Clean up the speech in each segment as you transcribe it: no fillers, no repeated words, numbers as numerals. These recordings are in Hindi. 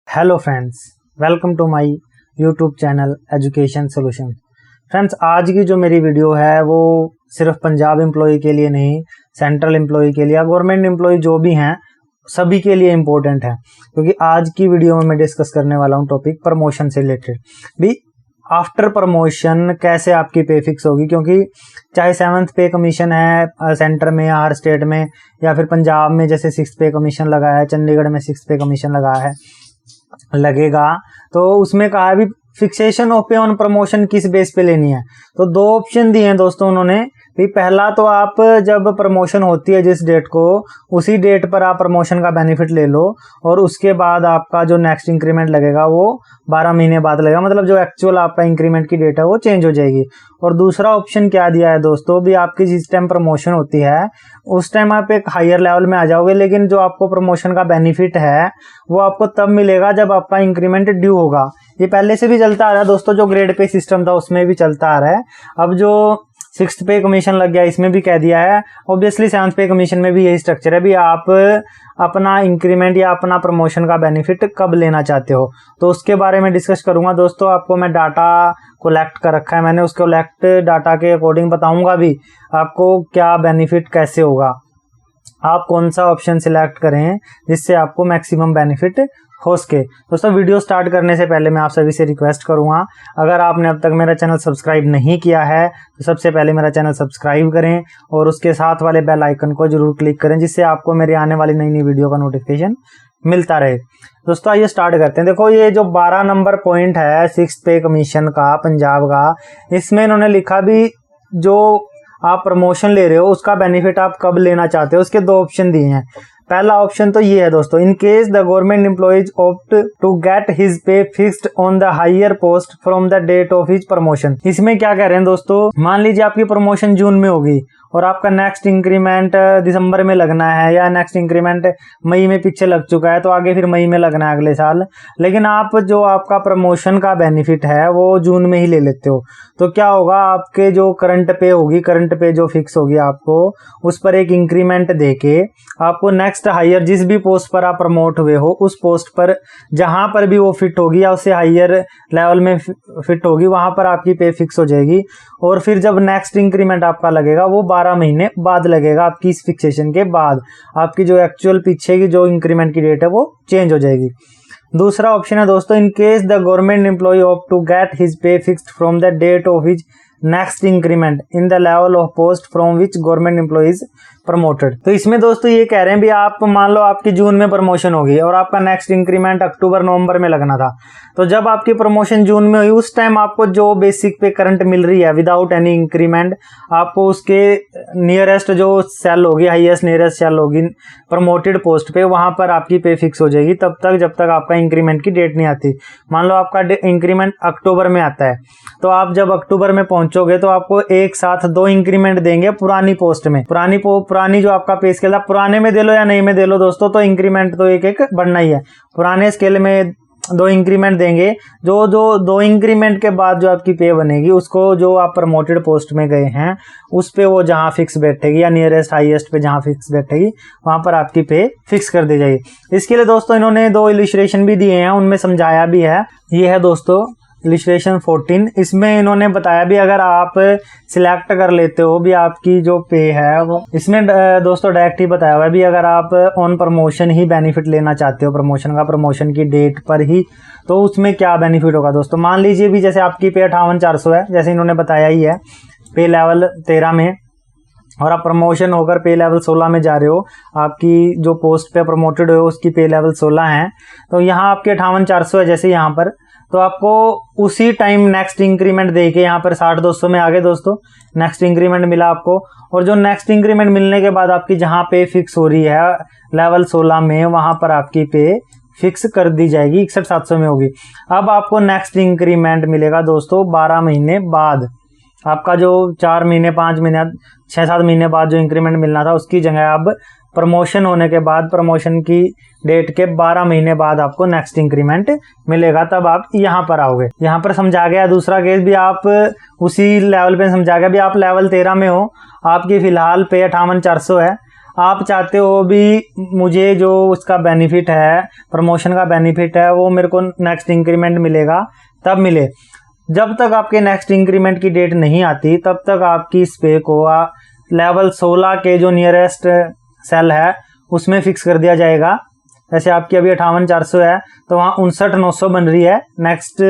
Hello friends, welcome to my YouTube channel education solution. Friends, आज की जो मेरी वीडियो है वो सिर्फ पंजाब एम्प्लॉय के लिए नहीं, सेंट्रल एम्प्लॉय के लिए, गवर्नमेंट एम्प्लॉय जो भी हैं सभी के लिए इम्पोर्टेंट है, क्योंकि आज की वीडियो में मैं डिस्कस करने वाला हूँ टॉपिक प्रमोशन से रिलेटेड भी। आफ्टर प्रमोशन कैसे आपकी पे फिक्स होगी, क्योंकि चाहे 7th पे कमीशन है सेंटर में या हर स्टेट में, या फिर पंजाब में जैसे 6th पे कमीशन लगा है, चंडीगढ़ में 6th पे कमीशन लगा है लगेगा, तो उसमें कहा है भी फिक्सेशन ऑफ पे ऑन प्रमोशन किस बेस पे लेनी है। तो दो ऑप्शन दिए हैं दोस्तों उन्होंने भी। पहला तो आप जब प्रमोशन होती है जिस डेट को, उसी डेट पर आप प्रमोशन का बेनिफिट ले लो, और उसके बाद आपका जो नेक्स्ट इंक्रीमेंट लगेगा वो 12 महीने बाद लगेगा, मतलब जो एक्चुअल आपका इंक्रीमेंट की डेट है वो चेंज हो जाएगी। और दूसरा ऑप्शन क्या दिया है दोस्तों भी, आपकी जिस टाइम प्रमोशन होती है उस टाइम आप एक हायर लेवल में आ जाओगे, लेकिन जो आपको प्रमोशन का बेनिफिट है वो आपको तब मिलेगा जब आपका इंक्रीमेंट ड्यू होगा। ये पहले से भी चलता आ रहा है दोस्तों, जो ग्रेड पे सिस्टम था उसमें भी चलता आ रहा है। अब जो 6th पे कमीशन लग गया इसमें भी कह दिया है, ऑब्वियसली 7th पे कमीशन में भी यही स्ट्रक्चर है भी। आप अपना इंक्रीमेंट या अपना प्रमोशन का बेनिफिट कब लेना चाहते हो, तो उसके बारे में डिस्कस करूंगा दोस्तों। आपको मैं डाटा कलेक्ट कर रखा है मैंने, उसको कलेक्ट डाटा के अकॉर्डिंग बताऊंगा भी आपको क्या बेनिफिट कैसे होगा, आप कौन सा ऑप्शन सिलेक्ट करें जिससे आपको मैक्सिमम बेनिफिट हो सके। दोस्तों, वीडियो स्टार्ट करने से पहले मैं आप सभी से रिक्वेस्ट करूंगा, अगर आपने अब तक मेरा चैनल सब्सक्राइब नहीं किया है तो सबसे पहले मेरा चैनल सब्सक्राइब करें और उसके साथ वाले बेल आइकन को जरूर क्लिक करें, जिससे आपको मेरी आने वाली नई नई वीडियो का नोटिफिकेशन मिलता रहे। दोस्तों आइए स्टार्ट करते हैं। देखो, ये जो 12 नंबर पॉइंट है 6th पे कमीशन का पंजाब का, इसमें इन्होंने लिखा भी जो आप प्रमोशन ले रहे हो उसका बेनिफिट आप कब लेना चाहते हो, उसके दो ऑप्शन दिए हैं। पहला ऑप्शन तो ये है दोस्तों, in case the government employees opt to get his pay fixed on the higher post from the date of his promotion. इसमें क्या कह रहे हैं दोस्तों, मान लीजिए आपकी प्रमोशन जून में होगी और आपका नेक्स्ट इंक्रीमेंट दिसंबर में लगना है, या नेक्स्ट इंक्रीमेंट मई में पीछे लग चुका है तो आगे फिर मई में लगना है अगले साल, लेकिन आप जो आपका प्रमोशन का बेनिफिट है वो जून में ही ले लेते हो, तो क्या होगा, आपके जो करंट पे होगी, करंट पे जो फिक्स होगी आपको, उस पर एक इंक्रीमेंट देके आपको नेक्स्ट हायर जिस भी पोस्ट पर आप प्रमोट हुए हो उस पोस्ट पर जहां पर भी वो फिट होगी या उससे हायर लेवल में फिट होगी वहां पर आपकी पे फिक्स हो जाएगी। और फिर जब नेक्स्ट इंक्रीमेंट आपका लगेगा वो 12 महीने बाद लगेगा, आपकी इस फिक्सेशन के बाद आपकी जो एक्चुअल पीछे की जो इंक्रीमेंट की डेट है वो चेंज हो जाएगी। दूसरा ऑप्शन है दोस्तों, in case the government employee opt to get his pay fixed from the date of his next increment in the level of post from which government employees promoted. तो इसमें दोस्तों ये कह रहे हैं भी, आप मान लो आपकी जून में प्रमोशन होगी और आपका नेक्स्ट इंक्रीमेंट अक्टूबर नवंबर में लगना था, तो जब आपकी प्रमोशन जून में हुई उस टाइम आपको जो बेसिक पे करंट मिल रही है विदाउट एनी इंक्रीमेंट, आपको उसके नियरेस्ट जो सेल होगी, हाईएस्ट नियरेस्ट सेल होगी प्रमोटेड पोस्ट पे, वहां पर आपकी पे फिक्स हो जाएगी तब तक जब तक आपका इंक्रीमेंट की डेट नहीं आती। मान लो आपका इंक्रीमेंट अक्टूबर में आता है, तो आप जब अक्टूबर में पहुंचोगे तो आपको एक साथ 2 इंक्रीमेंट देंगे पुरानी पोस्ट में। पुरानी जो आपका पे स्केल था, पुराने में दे लो या नई में दे लो दोस्तों, तो इंक्रीमेंट तो एक एक बढ़ना ही है। पुराने स्केल में 2 इंक्रीमेंट देंगे, जो 2 इंक्रीमेंट के बाद जो आपकी पे बनेगी उसको जो आप प्रमोटेड पोस्ट में गए हैं उस पे वो जहां फिक्स बैठेगी या नियरेस्ट हाईएस्ट पे जहां फिक्स बैठेगी वहां पर आपकी पे फिक्स कर दी जाएगी। इसके लिए दोस्तों इन्होंने 2 इलस्ट्रेशन भी दिए हैं, उनमें समझाया भी है। ये है दोस्तों इलस्ट्रेशन 14, इसमें इन्होंने बताया भी अगर आप सिलेक्ट कर लेते हो भी आपकी जो पे है वो, इसमें दोस्तों डायरेक्ट ही बताया हुआ है भी, अगर आप ऑन प्रमोशन ही बेनिफिट लेना चाहते हो प्रमोशन का, प्रमोशन की डेट पर ही, तो उसमें क्या बेनिफिट होगा दोस्तों। मान लीजिए भी जैसे आपकी पे 58,400 है, जैसे इन्होंने बताया ही है, पे लेवल 13 में, और आप प्रमोशन होकर पे लेवल 16 में जा रहे हो, आपकी जो पोस्ट पे प्रमोटेड हो उसकी पे लेवल 16 है, तो यहाँ आपके 58,400 है जैसे यहाँ पर, तो आपको उसी टाइम नेक्स्ट इंक्रीमेंट देके यहाँ पर 60,200 में आ गए दोस्तों, नेक्स्ट इंक्रीमेंट मिला आपको। और जो नेक्स्ट इंक्रीमेंट मिलने के बाद आपकी जहाँ पे फिक्स हो रही है लेवल 16 में, वहां पर आपकी पे फिक्स कर दी जाएगी, 61,700 में होगी। अब आपको नेक्स्ट इंक्रीमेंट मिलेगा दोस्तों 12 महीने बाद। आपका जो 4 महीने 5 महीने 6-7 महीने बाद जो इंक्रीमेंट मिलना था उसकी जगह अब प्रमोशन होने के बाद, प्रमोशन की डेट के 12 महीने बाद आपको नेक्स्ट इंक्रीमेंट मिलेगा, तब आप यहाँ पर आओगे। यहाँ पर समझा गया। दूसरा केस भी आप उसी लेवल पे समझा गया भी, आप लेवल 13 में हो, आपकी फिलहाल पे 58,400 है, आप चाहते हो भी मुझे जो उसका बेनिफिट है, प्रमोशन का बेनिफिट है, वो मेरे को नेक्स्ट इंक्रीमेंट मिलेगा तब मिले। जब तक आपके नेक्स्ट इंक्रीमेंट की डेट नहीं आती तब तक आपकी इस पे को लेवल 16 के जो नियरेस्ट सेल है उसमें फिक्स कर दिया जाएगा। जैसे आपकी अभी 58,400 है तो वहाँ 59,900 बन रही है नेक्स्ट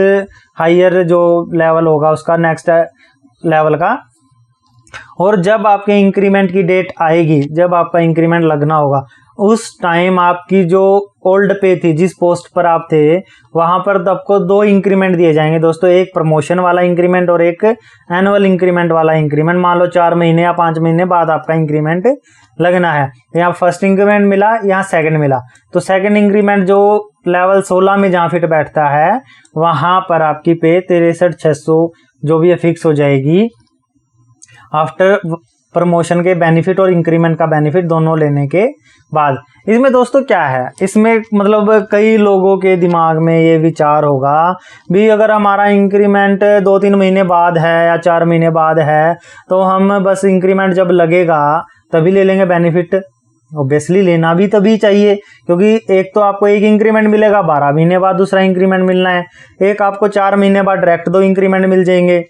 हायर जो लेवल होगा उसका, नेक्स्ट लेवल का। और जब आपके इंक्रीमेंट की डेट आएगी, जब आपका इंक्रीमेंट लगना होगा, उस टाइम आपकी जो ओल्ड पे थी, जिस पोस्ट पर आप थे, वहां पर आपको 2 इंक्रीमेंट दिए जाएंगे दोस्तों, एक प्रमोशन वाला इंक्रीमेंट और एक एनुअल इंक्रीमेंट वाला इंक्रीमेंट। मान लो 4 महीने या 5 महीने बाद आपका इंक्रीमेंट लगना है। यहाँ फर्स्ट इंक्रीमेंट मिला, यहाँ सेकंड मिला, तो सेकंड इंक्रीमेंट जो लेवल 16 में जहाँ फिट बैठता है वहां पर आपकी पे 63,600 जो भी फिक्स हो जाएगी आफ्टर प्रमोशन के बेनिफिट और इंक्रीमेंट का बेनिफिट दोनों लेने के बाद। इसमें दोस्तों क्या है, इसमें मतलब कई लोगों के दिमाग में ये विचार होगा भी अगर हमारा इंक्रीमेंट 2-3 महीने बाद है या 4 महीने बाद है तो हम बस इंक्रीमेंट जब लगेगा तभी ले लेंगे बेनिफिट। ऑब्वियसली लेना भी तभी चाहिए, क्योंकि एक तो आपको एक इंक्रीमेंट मिलेगा, 12 महीने बाद दूसरा इंक्रीमेंट मिलना है, एक आपको 4 महीने बाद डायरेक्ट 2 इंक्रीमेंट मिल जाएंगे,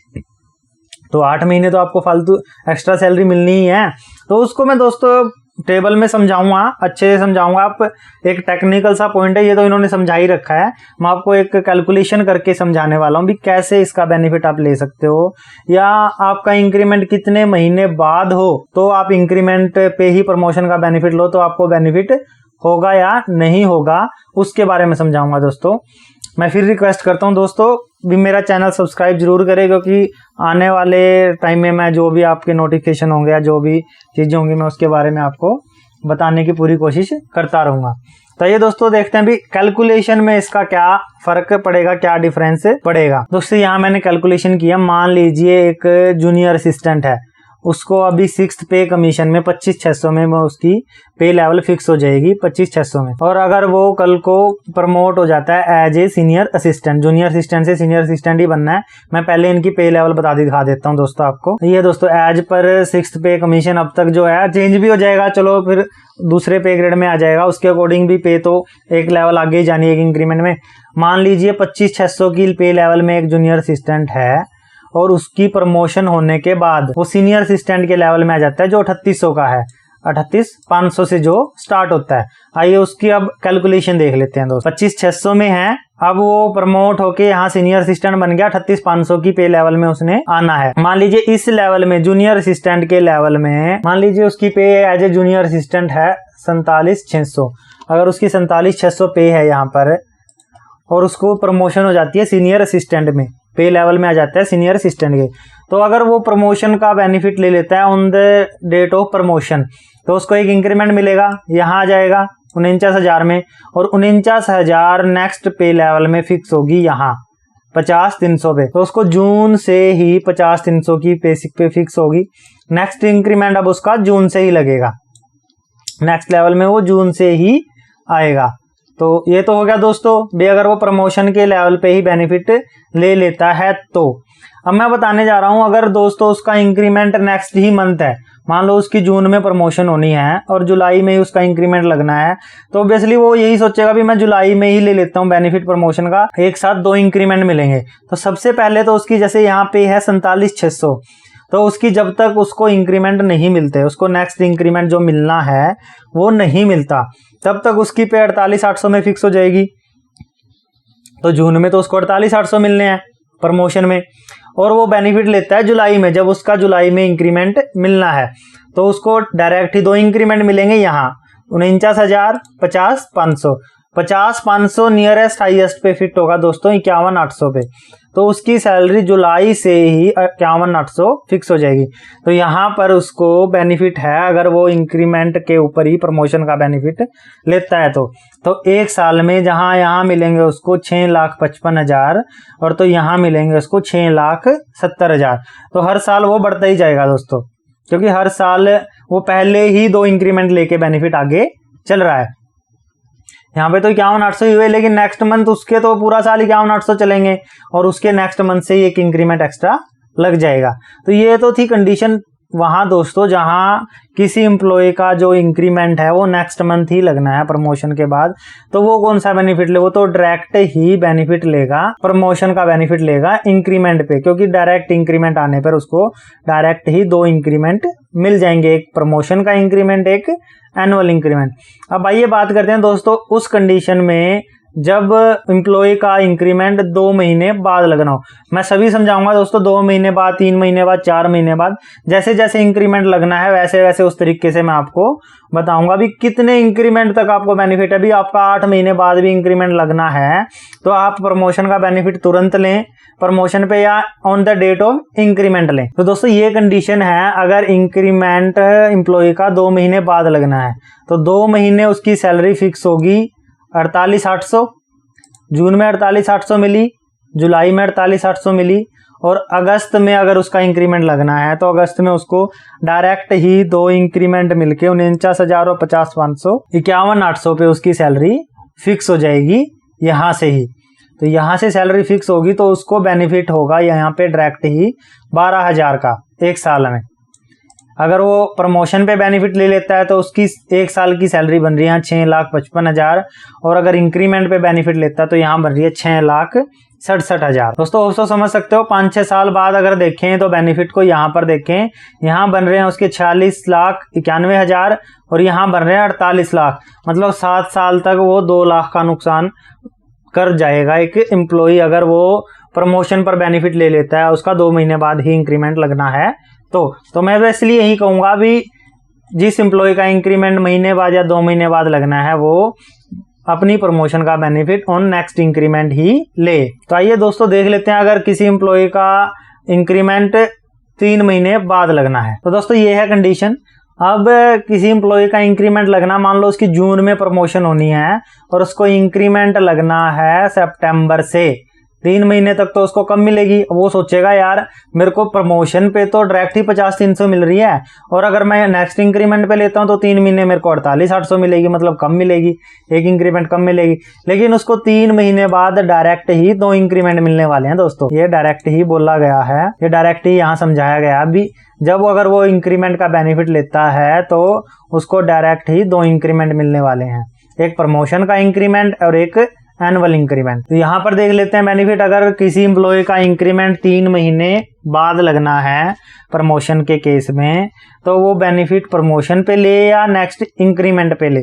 तो 8 महीने तो आपको फालतू एक्स्ट्रा सैलरी मिलनी ही है। तो उसको मैं दोस्तों टेबल में समझाऊंगा, अच्छे से समझाऊंगा। आप एक टेक्निकल सा पॉइंट है, ये तो इन्होंने समझा ही रखा है, मैं आपको एक कैलकुलेशन करके समझाने वाला हूँ भी कैसे इसका बेनिफिट आप ले सकते हो, या आपका इंक्रीमेंट कितने महीने बाद हो तो आप इंक्रीमेंट पे ही प्रमोशन का बेनिफिट लो तो आपको बेनिफिट होगा या नहीं होगा, उसके बारे में समझाऊंगा दोस्तों। मैं फिर रिक्वेस्ट करता हूं दोस्तों भी मेरा चैनल सब्सक्राइब जरूर करें, क्योंकि आने वाले टाइम में मैं जो भी आपके नोटिफिकेशन होंगे या जो भी चीज़ें होंगी मैं उसके बारे में आपको बताने की पूरी कोशिश करता रहूँगा। तो ये दोस्तों देखते हैं भी कैलकुलेशन में इसका क्या फर्क पड़ेगा, क्या डिफरेंस पड़ेगा। दोस्तों यहाँ मैंने कैलकुलेशन किया, मान लीजिए एक जूनियर असिस्टेंट है, उसको अभी 6th पे कमीशन में 25,600 में उसकी पे लेवल फिक्स हो जाएगी 25,600 में। और अगर वो कल को प्रमोट हो जाता है as a senior assistant, junior assistant से सीनियर असिस्टेंट ही बनना है। मैं पहले इनकी पे लेवल दिखा देता हूँ दोस्तों आपको। ये दोस्तों एज पर 6th पे कमीशन अब तक जो है चेंज भी हो जाएगा, चलो फिर दूसरे पे ग्रेड में आ जाएगा, उसके अकॉर्डिंग भी पे तो एक लेवल आगे ही जानी है इंक्रीमेंट में। मान लीजिए 25,600 की पे लेवल में एक जूनियर असिस्टेंट है और उसकी प्रमोशन होने के बाद वो सीनियर असिस्टेंट के लेवल में आ जाता है जो 3800 का है, 38,500 से जो स्टार्ट होता है। आइए उसकी अब कैलकुलेशन देख लेते हैं दोस्तों। 25,600 में है, अब वो प्रमोट होके यहाँ सीनियर असिस्टेंट बन गया, 38,500 की पे लेवल में उसने आना है। मान लीजिए इस लेवल में जूनियर असिस्टेंट के लेवल में मान लीजिए उसकी पे एज ए जूनियर असिस्टेंट है 47,600। अगर उसकी 47,600 पे है यहाँ पर और उसको प्रमोशन हो जाती है सीनियर असिस्टेंट में, पे लेवल में आ जाता है सीनियर असिस्टेंट के, तो अगर वो प्रमोशन का बेनिफिट ले लेता है on the date of promotion तो उसको एक इंक्रीमेंट मिलेगा, यहाँ आ जाएगा 49,000 में, और 49,000 नेक्स्ट पे लेवल में फिक्स होगी यहाँ 50,300 पे, तो उसको जून से ही 50,300 की बेसिक पे फिक्स होगी। नेक्स्ट इंक्रीमेंट अब उसका जून से ही लगेगा, नेक्स्ट लेवल में वो जून से ही आएगा। तो ये तो हो गया दोस्तों भी अगर वो प्रमोशन के लेवल पे ही बेनिफिट ले लेता है तो। अब मैं बताने जा रहा हूं अगर दोस्तों उसका इंक्रीमेंट नेक्स्ट ही मंथ है, मान लो उसकी जून में प्रमोशन होनी है और जुलाई में ही उसका इंक्रीमेंट लगना है, तो ऑब्वियसली वो यही सोचेगा भी मैं जुलाई में ही ले लेता हूं बेनिफिट प्रमोशन का, एक साथ 2 इंक्रीमेंट मिलेंगे। तो सबसे पहले तो उसकी जैसे यहाँ पे है 47,600, तो उसकी जब तक उसको इंक्रीमेंट नहीं मिलते, उसको नेक्स्ट इंक्रीमेंट जो मिलना है वो नहीं मिलता, तब तक उसकी पे 48,800 में फिक्स हो जाएगी। तो जून में तो उसको 48,800 मिलने हैं प्रमोशन में, और वो बेनिफिट लेता है जुलाई में, जब उसका जुलाई में इंक्रीमेंट मिलना है तो उसको डायरेक्ट ही 2 इंक्रीमेंट मिलेंगे यहाँ 49,000, 50,500। 50,500 नियरेस्ट हाईएस्ट पे फिट होगा दोस्तों 51,800 पे, तो उसकी सैलरी जुलाई से ही 51,800 फिक्स हो जाएगी। तो यहाँ पर उसको बेनिफिट है अगर वो इंक्रीमेंट के ऊपर ही प्रमोशन का बेनिफिट लेता है तो 1 साल में जहाँ यहाँ मिलेंगे उसको 6,55,000 और तो यहाँ मिलेंगे उसको 6,70,000। तो हर साल वो बढ़ता ही जाएगा दोस्तों, क्योंकि हर साल वो पहले ही 2 इंक्रीमेंट लेके बेनिफिट आगे चल रहा है। यहाँ पे तो 51,800 ही हुए, लेकिन नेक्स्ट मंथ उसके तो पूरा साल 51,800 चलेंगे और उसके नेक्स्ट मंथ से ही एक इंक्रीमेंट एक्स्ट्रा लग जाएगा। तो ये तो थी कंडीशन वहां दोस्तों जहां किसी एम्प्लॉय का जो इंक्रीमेंट है वो नेक्स्ट मंथ ही लगना है प्रमोशन के बाद, तो वो कौन सा बेनिफिट ले, वो तो डायरेक्ट ही बेनिफिट लेगा, प्रमोशन का बेनिफिट लेगा इंक्रीमेंट पे, क्योंकि डायरेक्ट इंक्रीमेंट आने पर उसको डायरेक्ट ही 2 इंक्रीमेंट मिल जाएंगे, एक प्रमोशन का इंक्रीमेंट, एक एनुअल इंक्रीमेंट। अब आइए बात करते हैं दोस्तों उस कंडीशन में जब एम्प्लॉय का इंक्रीमेंट 2 महीने बाद लगना हो। मैं सभी समझाऊंगा दोस्तों, 2 महीने बाद, 3 महीने बाद, 4 महीने बाद, जैसे जैसे इंक्रीमेंट लगना है वैसे वैसे उस तरीके से मैं आपको बताऊंगा भी कितने इंक्रीमेंट तक आपको बेनिफिट है। भी आपका 8 महीने बाद भी इंक्रीमेंट लगना है तो आप प्रमोशन का बेनिफिट तुरंत लें प्रमोशन पे या on the date of increment लें। तो दोस्तों ये कंडीशन है, अगर इंक्रीमेंट एम्प्लॉय का 2 महीने बाद लगना है तो 2 महीने उसकी सैलरी फिक्स होगी 48,800, जून में 48,800 मिली, जुलाई में 48,800 मिली, और अगस्त में अगर उसका इंक्रीमेंट लगना है तो अगस्त में उसको डायरेक्ट ही 2 इंक्रीमेंट मिलके 49,000 और 50,500 51,800 पे उसकी सैलरी फिक्स हो जाएगी यहाँ से ही। तो यहाँ से सैलरी फिक्स होगी तो उसको बेनिफिट होगा यहाँ पे डायरेक्ट ही 12,000 का एक साल में। अगर वो प्रमोशन पे बेनिफिट ले लेता है तो उसकी एक साल की सैलरी बन रही है 6,55,000, और अगर इंक्रीमेंट पे बेनिफिट लेता है तो यहाँ बन रही है 6,67,000। दोस्तों समझ सकते हो 5-6 साल बाद अगर देखें तो बेनिफिट को यहाँ पर देखें, यहाँ बन रहे हैं उसके 46,91,000 और यहाँ बन रहे हैं 48 लाख, मतलब 7 साल तक वो 2 लाख का नुकसान कर जाएगा एक एम्प्लॉय अगर वो प्रमोशन पर बेनिफिट ले लेता है, उसका 2 महीने बाद ही इंक्रीमेंट लगना है। तो मैं इसलिए यही कहूंगा भी जिस एम्प्लॉय का इंक्रीमेंट महीने बाद या 2 महीने बाद लगना है वो अपनी प्रमोशन का बेनिफिट ऑन नेक्स्ट इंक्रीमेंट ही ले। तो आइए दोस्तों देख लेते हैं अगर किसी एम्प्लॉय का इंक्रीमेंट 3 महीने बाद लगना है। तो दोस्तों ये है कंडीशन। अब किसी एम्प्लॉय का इंक्रीमेंट लगना, मान लो उसकी जून में प्रमोशन होनी है और उसको इंक्रीमेंट लगना है सितंबर से, 3 महीने तक तो उसको कम मिलेगी। वो सोचेगा यार मेरे को प्रमोशन पे तो डायरेक्ट ही 50-300 मिल रही है, और अगर मैं नेक्स्ट इंक्रीमेंट पे लेता हूं तो 3 महीने मेरे को 48,800 मिलेगी, मतलब कम मिलेगी, एक इंक्रीमेंट कम मिलेगी। लेकिन उसको 3 महीने बाद डायरेक्ट ही 2 इंक्रीमेंट मिलने वाले हैं दोस्तों, ये डायरेक्ट ही बोला गया है, ये डायरेक्ट ही यहाँ समझाया गया। अभी जब अगर वो इंक्रीमेंट का बेनिफिट लेता है तो उसको डायरेक्ट ही 2 इंक्रीमेंट मिलने वाले हैं, एक प्रमोशन का इंक्रीमेंट और एक एनुअल इंक्रीमेंट। तो यहाँ पर देख लेते हैं बेनिफिट, अगर किसी एम्प्लॉय का इंक्रीमेंट 3 महीने बाद लगना है प्रमोशन के केस में तो वो बेनिफिट प्रमोशन पे ले या नेक्स्ट इंक्रीमेंट पे ले।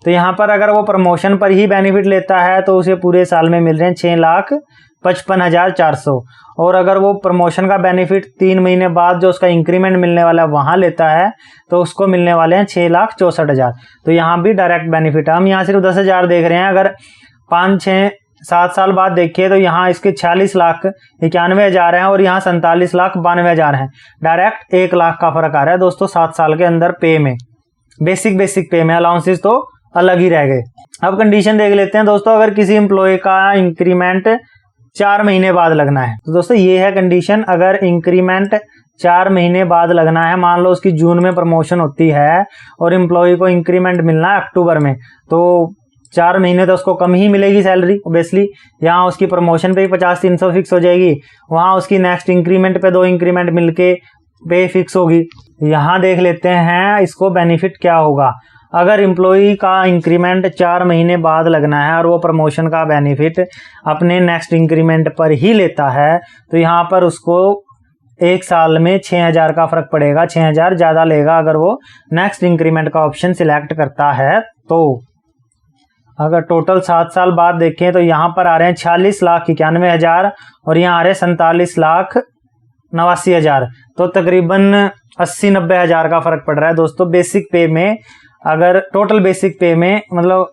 तो यहाँ पर अगर वो प्रमोशन पर ही बेनिफिट लेता है तो उसे पूरे साल में मिल रहे हैं 6,55,400, और अगर वो प्रमोशन का बेनिफिट 3 महीने बाद जो उसका इंक्रीमेंट मिलने वाला है वहां लेता है तो उसको मिलने वाले हैं 6,64,000। तो यहाँ भी डायरेक्ट बेनिफिट है। हम यहाँ सिर्फ 10,000 देख रहे हैं, अगर 5-6-7 साल बाद देखिए तो यहाँ इसके 46,91,000 हैं और यहाँ 47,92,000 हैं। डायरेक्ट 1 लाख का फर्क आ रहा है दोस्तों 7 साल के अंदर पे में, बेसिक पे में। अलाउंसेस तो अलग ही रह गए। अब कंडीशन देख लेते हैं दोस्तों, अगर किसी एम्प्लॉय का इंक्रीमेंट 4 महीने बाद लगना है तो दोस्तों ये है कंडीशन, अगर इंक्रीमेंट 4 महीने बाद लगना है, मान लो उसकी जून में प्रमोशन होती है और एम्प्लॉय को इंक्रीमेंट मिलना है अक्टूबर में, तो 4 महीने तो उसको कम ही मिलेगी सैलरी ऑब्वियसली। यहाँ उसकी प्रमोशन पे ही 50-300 फिक्स हो जाएगी, वहाँ उसकी नेक्स्ट इंक्रीमेंट पे 2 इंक्रीमेंट मिलके पे फिक्स होगी। यहाँ देख लेते हैं इसको बेनिफिट क्या होगा। अगर एम्प्लॉई का इंक्रीमेंट 4 महीने बाद लगना है और वो प्रमोशन का बेनिफिट अपने नेक्स्ट इंक्रीमेंट पर ही लेता है तो यहाँ पर उसको एक साल में 6,000 का फर्क पड़ेगा, 6,000 ज्यादा लेगा अगर वो नेक्स्ट इंक्रीमेंट का ऑप्शन सिलेक्ट करता है। तो अगर टोटल 7 साल बाद देखें तो यहाँ पर आ रहे हैं 46,91,000 और यहाँ आ रहे हैं 47,89,000, तो तकरीबन 80-90,000 का फर्क पड़ रहा है दोस्तों बेसिक पे में। अगर टोटल बेसिक पे में मतलब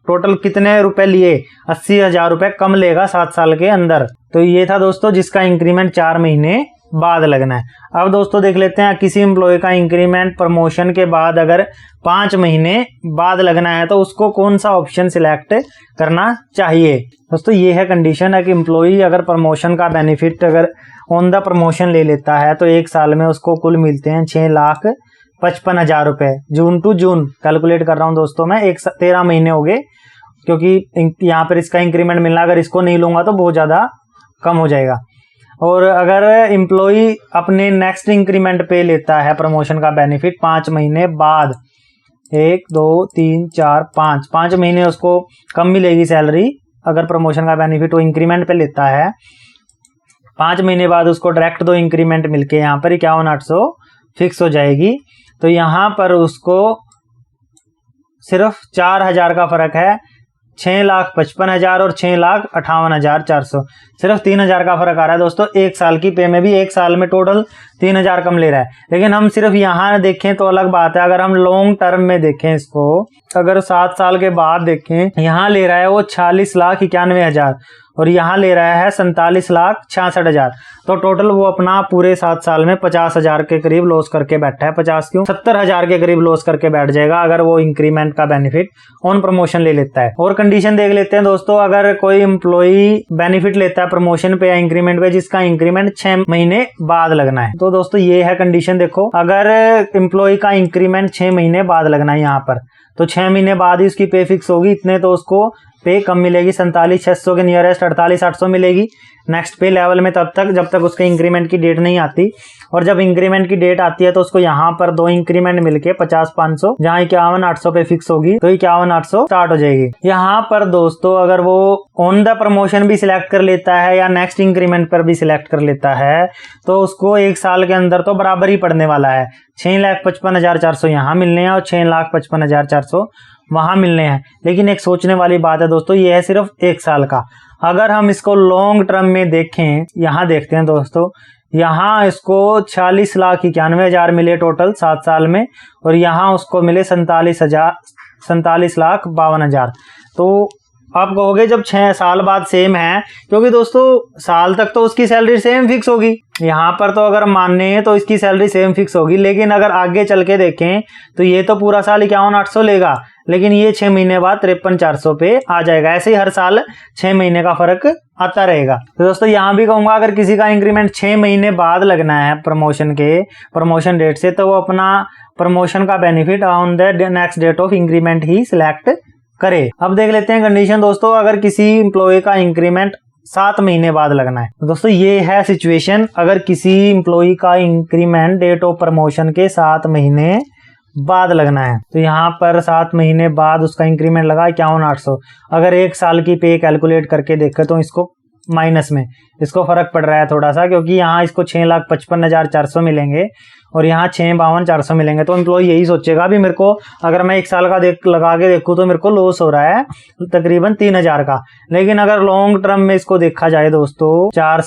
टोटल कितने रुपए लिए, 80,000 रुपए कम लेगा 7 साल के अंदर। तो ये था दोस्तों जिसका इंक्रीमेंट 4 महीने बाद लगना है। अब दोस्तों देख लेते हैं किसी एम्प्लॉय का इंक्रीमेंट प्रमोशन के बाद अगर 5 महीने बाद लगना है तो उसको कौन सा ऑप्शन सिलेक्ट करना चाहिए। दोस्तों ये है कंडीशन है कि एम्प्लॉय अगर प्रमोशन का बेनिफिट अगर ऑन द प्रमोशन ले लेता है तो एक साल में उसको कुल मिलते हैं 6,55,000 रुपए। जून टू जून कैलकुलेट कर रहा हूँ दोस्तों मैं, 13 महीने हो गए क्योंकि यहाँ पर इसका इंक्रीमेंट मिलना, अगर इसको नहीं लूंगा तो बहुत ज्यादा कम हो जाएगा। और अगर एम्प्लॉई अपने नेक्स्ट इंक्रीमेंट पे लेता है प्रमोशन का बेनिफिट 5 महीने बाद, 1 2 3 4 5 महीने उसको कम मिलेगी सैलरी अगर प्रमोशन का बेनिफिट वो इंक्रीमेंट पे लेता है। 5 महीने बाद उसको डायरेक्ट 2 इंक्रीमेंट मिलके यहाँ पर 51,800 फिक्स हो जाएगी। तो यहाँ पर उसको सिर्फ 4,000 का फर्क है, 6,55,000 और 6,58,400, सिर्फ 3,000 का फर्क आ रहा है दोस्तों। एक साल की पे में भी एक साल में टोटल 3,000 कम ले रहा है। लेकिन हम सिर्फ यहाँ देखें तो अलग बात है, अगर हम लॉन्ग टर्म में देखें इसको, अगर 7 साल के बाद देखें, यहाँ ले रहा है वो 46,91,000 और यहाँ ले रहा है 47,66,000। तो टोटल वो अपना पूरे 7 साल में 50,000 के करीब लॉस करके बैठा है। 50 क्यों, 70,000 के करीब लॉस करके बैठ जाएगा अगर वो इंक्रीमेंट का बेनिफिट ऑन प्रमोशन ले लेता है। और कंडीशन देख लेते हैं दोस्तों, अगर कोई एम्प्लॉई बेनिफिट लेता है प्रमोशन पे या इंक्रीमेंट पे जिसका इंक्रीमेंट 6 महीने बाद लगना है, तो दोस्तों ये है कंडीशन। देखो, अगर एम्प्लॉई का इंक्रीमेंट 6 महीने बाद लगना है यहाँ पर, तो 6 महीने बाद ही उसकी पे फिक्स होगी, इतने तो उसको पे कम मिलेगी, 47,600 के नियरेस्ट 48,800 मिलेगी नेक्स्ट पे लेवल में, तब तक जब तक उसके इंक्रीमेंट की डेट नहीं आती। और जब इंक्रीमेंट की डेट आती है तो उसको यहाँ पर 2 इंक्रीमेंट मिलके 50,500, जहाँ 51,800 पे फिक्स होगी, तो 51,800 स्टार्ट हो जाएगी। यहाँ पर दोस्तों अगर वो ऑन द प्रमोशन भी सिलेक्ट कर लेता है या नेक्स्ट इंक्रीमेंट पर भी सिलेक्ट कर लेता है, तो उसको 1 साल के अंदर तो बराबर ही पड़ने वाला है। 6,55,400 यहाँ मिलने हैं और 6,55,400 वहां मिलने हैं। लेकिन एक सोचने वाली बात है दोस्तों, ये है सिर्फ 1 साल का। अगर हम इसको लॉन्ग टर्म में देखें, यहाँ देखते हैं दोस्तों, यहाँ इसको 40,91,000 मिले टोटल 7 साल में, और यहाँ उसको मिले 47,52,000। तो आप कहोगे जब 6 साल बाद सेम है, क्योंकि दोस्तों साल तक तो उसकी सैलरी सेम फिक्स होगी। यहाँ पर तो अगर माने तो इसकी सैलरी सेम फिक्स होगी, लेकिन अगर आगे चल के देखें तो ये तो पूरा साल 51,800 लेगा, लेकिन ये 6 महीने बाद 53,400 पे आ जाएगा। ऐसे ही हर साल 6 महीने का फर्क आता रहेगा। तो दोस्तों यहाँ भी कहूंगा, अगर किसी का इंक्रीमेंट 6 महीने बाद लगना है प्रमोशन डेट से, तो वो अपना प्रमोशन का benefit on the next date of increment ही सिलेक्ट करे। अब देख लेते हैं कंडीशन दोस्तों, अगर किसी एम्प्लॉय का इंक्रीमेंट 7 महीने बाद लगना है, तो दोस्तों ये है सिचुएशन। अगर किसी एम्प्लॉय का इंक्रीमेंट डेट ऑफ प्रमोशन के 7 महीने बाद लगना है, तो यहाँ पर 7 महीने बाद उसका इंक्रीमेंट लगा 51,800। अगर 1 साल की पे कैलकुलेट करके देखें तो इसको माइनस में इसको फर्क पड़ रहा है थोड़ा सा, क्योंकि यहाँ इसको 6,55,400 मिलेंगे और यहाँ 6,52,400 मिलेंगे। तो एम्प्लॉय यही सोचेगा भी मेरे को, अगर मैं 1 साल का लगा के देखूँ तो मेरे को लॉस हो रहा है तकरीबन 3,000 का। लेकिन अगर लॉन्ग टर्म में इसको देखा जाए दोस्तों, 4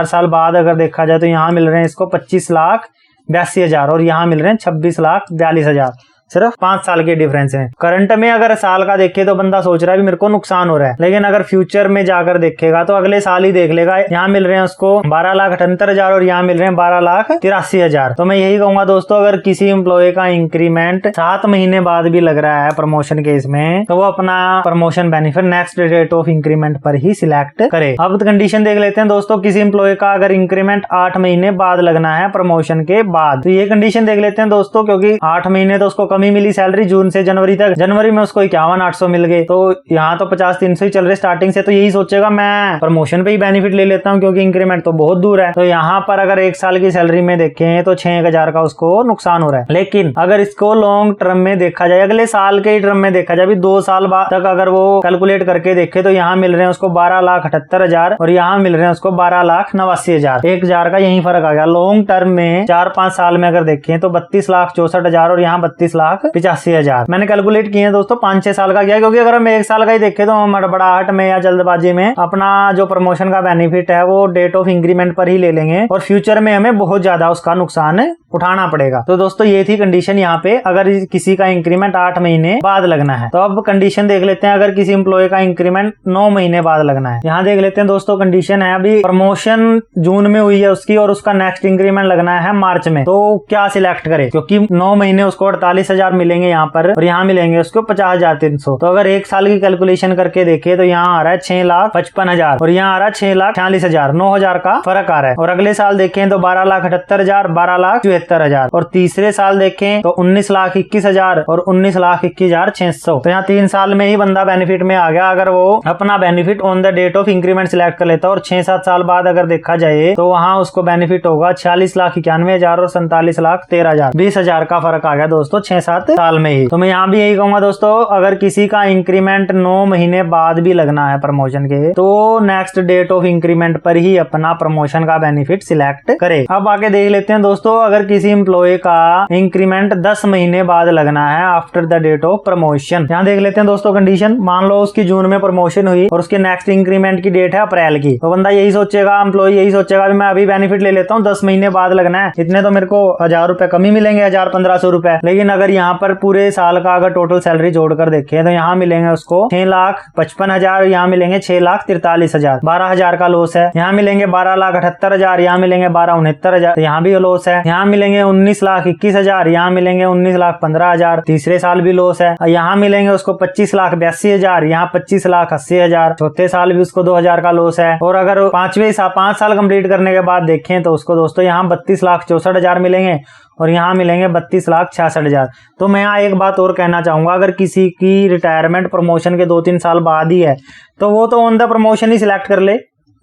साल बाद अगर देखा जाए, तो यहाँ मिल रहे हैं इसको 25,82,000 और यहाँ मिल रहे हैं 26,42,000, सिर्फ 5 साल के डिफरेंस है। करंट में अगर साल का देखे तो बंदा सोच रहा है भी मेरे को नुकसान हो रहा है, लेकिन अगर फ्यूचर में जाकर देखेगा तो अगले साल ही देख लेगा, यहाँ मिल रहे हैं उसको 12,78,000 और यहाँ मिल रहे हैं 12,83,000। तो मैं यही कहूंगा दोस्तों, अगर किसी एम्प्लॉय का इंक्रीमेंट 7 महीने बाद भी लग रहा है प्रमोशन केस में, तो वो अपना promotion benefit next date of increment पर ही सिलेक्ट करे। अब कंडीशन देख लेते हैं दोस्तों, किसी एम्प्लॉय का अगर इंक्रीमेंट 8 महीने बाद लगना है प्रमोशन के बाद, तो ये कंडीशन देख लेते हैं दोस्तों, क्योंकि 8 महीने तो उसको कमी मिली सैलरी जून से जनवरी तक, जनवरी में उसको 51,800 मिल गए, तो यहाँ तो 50,300 ही चल रहे स्टार्टिंग से। तो यही सोचेगा मैं प्रमोशन पे ही बेनिफिट ले लेता हूँ, क्योंकि इंक्रीमेंट तो बहुत दूर है। तो यहाँ पर अगर 1 साल की सैलरी में देखें तो 6,000 का उसको नुकसान हो रहा है। लेकिन अगर इसको लॉन्ग टर्म में देखा जाए, अगले साल के ही टर्म में देखा जाए, 2 साल बाद तक अगर वो कैलकुलेट करके देखे, तो यहाँ मिल रहे हैं उसको 12,78,000 और यहाँ मिल रहे हैं उसको 12,89,000। 1,000 का यही फर्क आ गया। लॉन्ग टर्म में 4-5 साल में अगर देखें तो 32,64,000 और यहाँ 32,85,000 मैंने कैलकुलेट किए हैं दोस्तों। 5-6 साल का क्या, क्योंकि अगर हम 1 साल का ही देखें तो हम हड़बड़ाहट में या जल्दबाजी में अपना जो प्रमोशन का बेनिफिट है वो डेट ऑफ इंक्रीमेंट पर ही ले लेंगे और फ्यूचर में हमें बहुत ज्यादा उसका नुकसान उठाना पड़ेगा। तो दोस्तों ये थी कंडीशन यहाँ पे, अगर किसी का इंक्रीमेंट 8 महीने बाद लगना है। तो अब कंडीशन देख लेते हैं, अगर किसी एम्प्लॉय का इंक्रीमेंट 9 महीने बाद लगना है। यहाँ देख लेते हैं दोस्तों, कंडीशन है अभी प्रमोशन जून में हुई है उसकी और उसका नेक्स्ट इंक्रीमेंट लगना है मार्च में, तो क्या सिलेक्ट करे, क्योंकि 9 महीने उसको 48,000 50,000 मिलेंगे यहाँ पर, और यहाँ मिलेंगे उसको 50,300। तो अगर एक साल की कैलकुलेशन करके देखे तो यहाँ आ रहा है 6,55,000 और यहाँ आ रहा है 6,46,000, 9,000 का फर्क आ रहा है। और अगले साल देखें तो 12,78,000, 12,74,000, और तीसरे साल देखें तो 19,21,000 और 19,21,600। तो यहाँ 3 साल में ही बंदा बेनिफिट में आ गया अगर वो अपना benefit on the date of increment select कर लेता। और 6-7 साल बाद अगर देखा जाए तो वहाँ उसको बेनिफिट होगा 46,91,000 और 47,13,000, 20,000 का फर्क आ गया दोस्तों 6-7 साल में ही। तो मैं यहाँ भी यही कहूंगा दोस्तों, अगर किसी का इंक्रीमेंट 9 महीने बाद भी लगना है प्रमोशन के, तो नेक्स्ट डेट ऑफ इंक्रीमेंट पर ही अपना प्रमोशन का बेनिफिट सिलेक्ट करे। अब आगे देख लेते हैं दोस्तों, अगर किसी एम्प्लॉय का इंक्रीमेंट 10 महीने बाद लगना है after the date of promotion. यहाँ देख लेते हैं दोस्तों कंडीशन। मान लो उसकी जून में प्रमोशन हुई और उसके नेक्स्ट इंक्रीमेंट की डेट है अप्रैल की, तो बंदा यही सोचेगा, एम्प्लॉय यही सोचेगा मैं अभी बेनिफिट ले लेता हूँ, 10 महीने बाद लगना है, इतने तो मेरे को 1,000 रुपए कम ही मिलेंगे, 1,000-1,500 रुपए। लेकिन अगर यहाँ पर पूरे साल का अगर टोटल सैलरी जोड़कर देखें तो यहाँ मिलेंगे उसको 6,55,000, यहाँ मिलेंगे 6,43,000, 12,000 का लॉस है। यहाँ मिलेंगे 12,78,000, यहाँ मिलेंगे 12,69,000, तो यहाँ भी लॉस है। यहाँ मिलेंगे 19,21,000, यहाँ मिलेंगे 19,15,000, तीसरे साल भी लॉस है। यहाँ मिलेंगे उसको 25,82,000, यहाँ 25,80,000, चौथे साल भी उसको 2,000 का लॉस है। और अगर 5 साल कंप्लीट करने के बाद देखें तो उसको दोस्तों यहाँ 32,64,000 मिलेंगे और यहाँ मिलेंगे 32,66,000। तो मैं यहाँ एक बात और कहना चाहूंगा, अगर किसी की रिटायरमेंट प्रमोशन के 2-3 साल बाद ही है तो वो तो on the promotion he select कर ले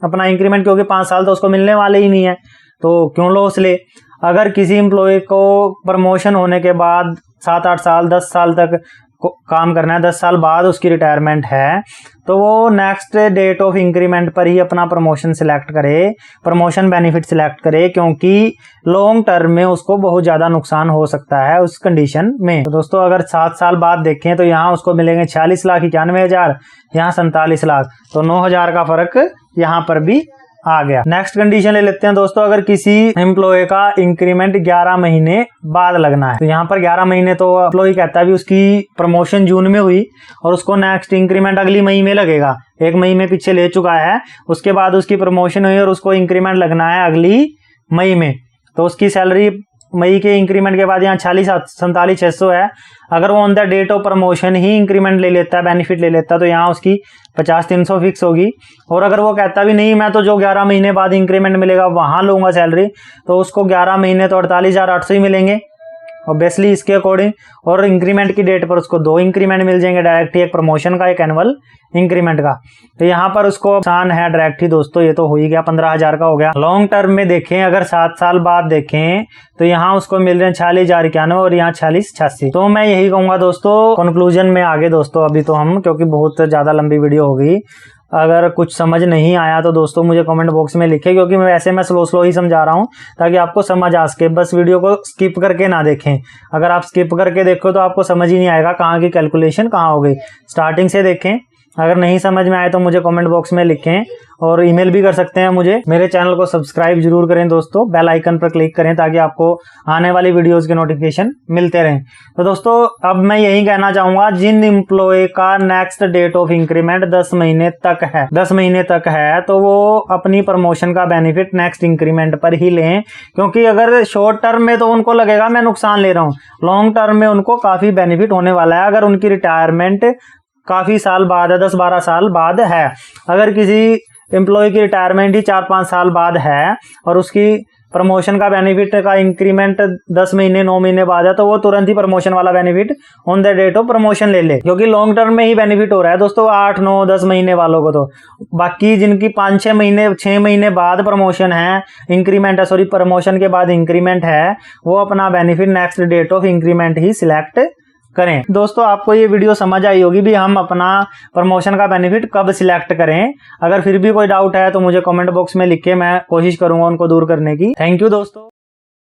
अपना इंक्रीमेंट, क्योंकि 5 साल तो उसको मिलने वाले ही नहीं है, तो क्यों लॉस ले। अगर किसी एम्प्लॉय को प्रमोशन होने के बाद 7-8 साल 10 साल तक काम करना है, 10 साल बाद उसकी रिटायरमेंट है, तो वो नेक्स्ट डेट ऑफ इंक्रीमेंट पर ही अपना प्रमोशन सिलेक्ट करे, प्रमोशन बेनिफिट सिलेक्ट करे, क्योंकि लॉन्ग टर्म में उसको बहुत ज्यादा नुकसान हो सकता है उस कंडीशन में। तो दोस्तों अगर 7 साल बाद देखें तो यहाँ उसको मिलेंगे 46,91,000, यहाँ 47 लाख, तो 9,000 का फर्क यहाँ पर भी आ गया। नेक्स्ट कंडीशन ले लेते हैं दोस्तों, अगर किसी एम्प्लॉय का इंक्रीमेंट 11 महीने बाद लगना है, तो यहाँ पर 11 महीने तो एम्प्लॉय कहता है भी उसकी प्रमोशन जून में हुई और उसको नेक्स्ट इंक्रीमेंट अगली मई में लगेगा, 1 मई में पीछे ले चुका है, उसके बाद उसकी प्रमोशन हुई और उसको इंक्रीमेंट लगना है अगली मई में, तो उसकी सैलरी मई के इंक्रीमेंट के बाद यहाँ 47,600 है। अगर वो on the date of promotion ही इंक्रीमेंट ले लेता है, बेनिफिट ले लेता है, तो यहाँ उसकी 50,300 फिक्स होगी। और अगर वो कहता भी नहीं मैं तो जो 11 महीने बाद इंक्रीमेंट मिलेगा वहां लूंगा सैलरी, तो उसको 11 महीने तो 48,800 ही मिलेंगे ऑब्वियसली इसके अकॉर्डिंग। और इंक्रीमेंट की डेट पर उसको 2 इंक्रीमेंट मिल जाएंगे डायरेक्ट ही, एक प्रमोशन का एक एनुअल इंक्रीमेंट का। तो यहाँ पर उसको आसान है डायरेक्ट ही दोस्तों, ये तो हो ही गया, 15,000 का हो गया। लॉन्ग टर्म में देखें, अगर 7 साल बाद देखें तो यहाँ उसको मिल रहे हैं 46,91 और यहाँ 46,86। तो मैं यही कहूंगा दोस्तों, कंक्लूजन में आगे दोस्तों अभी तो हम, क्योंकि बहुत ज्यादा लंबी वीडियो हो गई, अगर कुछ समझ नहीं आया तो दोस्तों मुझे कमेंट बॉक्स में लिखें, क्योंकि मैं स्लो ही समझा रहा हूं ताकि आपको समझ आ सके। बस वीडियो को स्किप करके ना देखें, अगर आप स्किप करके देखो तो आपको समझ ही नहीं आएगा कहाँ की कैलकुलेशन कहाँ हो गई। स्टार्टिंग से देखें, अगर नहीं समझ में आए तो मुझे कमेंट बॉक्स में लिखें और ईमेल भी कर सकते हैं मुझे। मेरे चैनल को सब्सक्राइब जरूर करें दोस्तों, बेल आइकन पर क्लिक करें ताकि आपको आने वाली वीडियोस के नोटिफिकेशन मिलते रहें। तो दोस्तों अब मैं यही कहना चाहूंगा, जिन एम्प्लॉय का नेक्स्ट डेट ऑफ इंक्रीमेंट 10 महीने तक है तो वो अपनी प्रमोशन का बेनिफिट नेक्स्ट इंक्रीमेंट पर ही लें, क्योंकि अगर शॉर्ट टर्म में तो उनको लगेगा मैं नुकसान ले रहा हूँ, लॉन्ग टर्म में उनको काफी बेनिफिट होने वाला है। अगर उनकी रिटायरमेंट काफी साल बाद है, 10-12 साल बाद है, अगर किसी एम्प्लॉय की रिटायरमेंट ही 4-5 साल बाद है और उसकी प्रमोशन का बेनिफिट का इंक्रीमेंट 10 महीने 9 महीने बाद है, तो वो तुरंत ही प्रमोशन वाला benefit on the date of promotion ले ले, क्योंकि लॉन्ग टर्म में ही बेनिफिट हो रहा है दोस्तों 8-9-10 महीने वालों को। तो बाकी जिनकी 5-6 महीने 6 महीने बाद प्रमोशन है, इंक्रीमेंट है, सॉरी प्रमोशन के बाद इंक्रीमेंट है, वो अपना benefit next date of increment ही सिलेक्ट करें। दोस्तों आपको ये वीडियो समझ आई होगी भी हम अपना प्रमोशन का बेनिफिट कब सिलेक्ट करें। अगर फिर भी कोई डाउट है तो मुझे कमेंट बॉक्स में लिख के मैं कोशिश करूंगा उनको दूर करने की। थैंक यू दोस्तों।